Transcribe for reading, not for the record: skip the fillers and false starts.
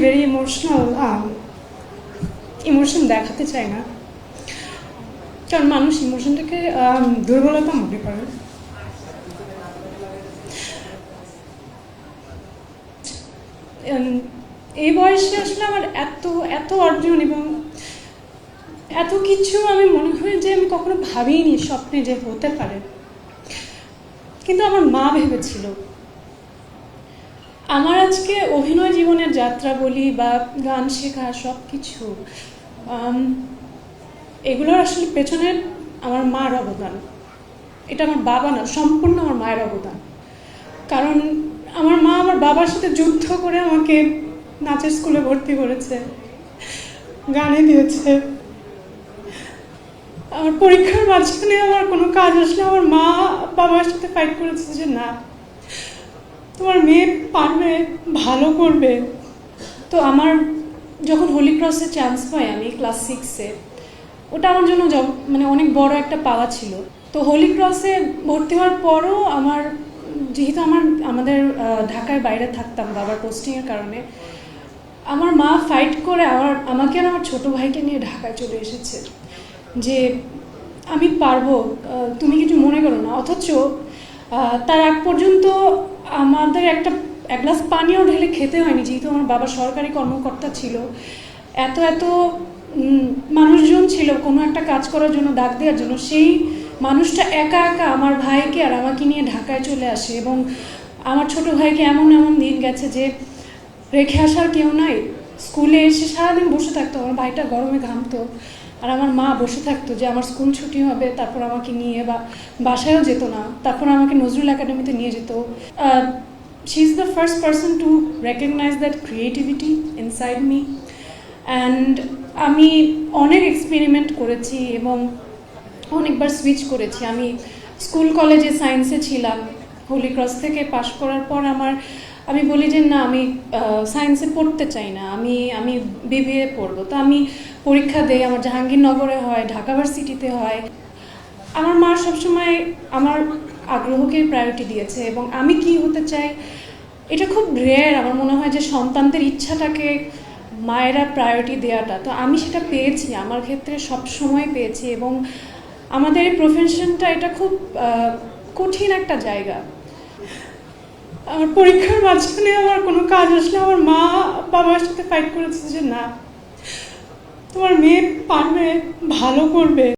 Very emotional, emotion দেখাতে চাই না, কারণ মানুষ ইমোশনটাকে দুর্বলতা মনে করে। এই বয়সে আসলে আমার এত এত অর্জন এবং এত কিছু আমি মনে হয় যে আমি কখনো ভাবিনি স্বপ্নে যে হতে পারে, কিন্তু আমার মা ভেবেছিল। আমার আজকে অভিনয় জীবনের যাত্রা বলি বা গান শেখা সব কিছু, এগুলোর আসলে পেছনে আমার মার অবদান। এটা আমার বাবা না, সম্পূর্ণ আমার মায়ের অবদান। কারণ আমার মা আমার বাবার সাথে যুদ্ধ করে আমাকে নাচের স্কুলে ভর্তি করেছে, গানে দিয়েছে। আমার পরীক্ষার মাঝখানে আমার কোনো কাজ আসলে আমার মা বাবার সাথে ফাইট করেছে যে না, তোমার মেয়ে পারবে, ভালো করবে। তো আমার যখন হোলি ক্রসে চান্স পাই আমি ক্লাস 6-এ, ওটা আমার জন্য মানে অনেক বড় একটা পাওয়া ছিল। তো হোলি ক্রসে ভর্তি হওয়ার পরও যেহেতু আমাদের ঢাকার বাইরে থাকতাম বাবার পোস্টিংয়ের কারণে, আমার মা ফাইট করে আমাকে আর আমার ছোটো ভাইকে নিয়ে ঢাকায় চলে এসেছে যে আমি পারবো, তুমি কিছু মনে করো না। অথচ তার আগ পর্যন্ত আমাদের এক গ্লাস পানিও ঢেলে খেতে হয়নি, যেহেতু আমার বাবা সরকারি কর্মকর্তা ছিল। এত এত মানুষজন ছিল কোনো একটা কাজ করার জন্য, ডাক দেওয়ার জন্য। সেই মানুষটা একা একা আমার ভাইকে আর আমাকে নিয়ে ঢাকায় চলে আসে। এবং আমার ছোট ভাইকে এমন এমন দিন গেছে যে রেখে আসার কেউ নাই। স্কুলে এসে সারাদিন বসে থাকতো, আমার ভাইটা গরমে ঘামতো, আর আমার মা বসে থাকতো যে আমার স্কুল ছুটি হবে, তারপর আমাকে নিয়ে বাসায়ও যেত না, তারপর আমাকে নজরুল একাডেমিতে নিয়ে যেত। She is the first person to recognize that creativity inside me. And আমি অনেক এক্সপেরিমেন্ট করেছি এবং অনেকবার সুইচ করেছি। আমি স্কুল কলেজে সায়েন্সে ছিলাম, হোলি ক্রস থেকে পাশ করার পর আমি বলি যে না, আমি সায়েন্সে পড়তে চাই না, আমি বিবিএ পড়বো। তো আমি পরীক্ষা দেই, আমার জাহাঙ্গীরনগরে হয়, ঢাকা ভার্সিটিতে হয়। আমার মা সবসময় আমার আগ্রহকে প্রায়োরিটি দিয়েছে এবং আমি কি হতে চাই এটা খুব রেয়ার আমার মনে হয় যে সন্তানদের ইচ্ছাটাকে মায়েরা প্রায়োরিটি দেওয়াটা। তো আমি সেটা পেয়েছি, আমার ক্ষেত্রে সব সময় পেয়েছি। এবং আমাদের এই প্রফেশনটা এটা খুব কঠিন একটা জায়গা। আমার পরীক্ষার মাঝখানে আমার কোনো কাজ আসলে আমার মা বাবার সাথে ফাইট করেছে যে না, তোমার মেয়ে পারবে, ভালো করবে।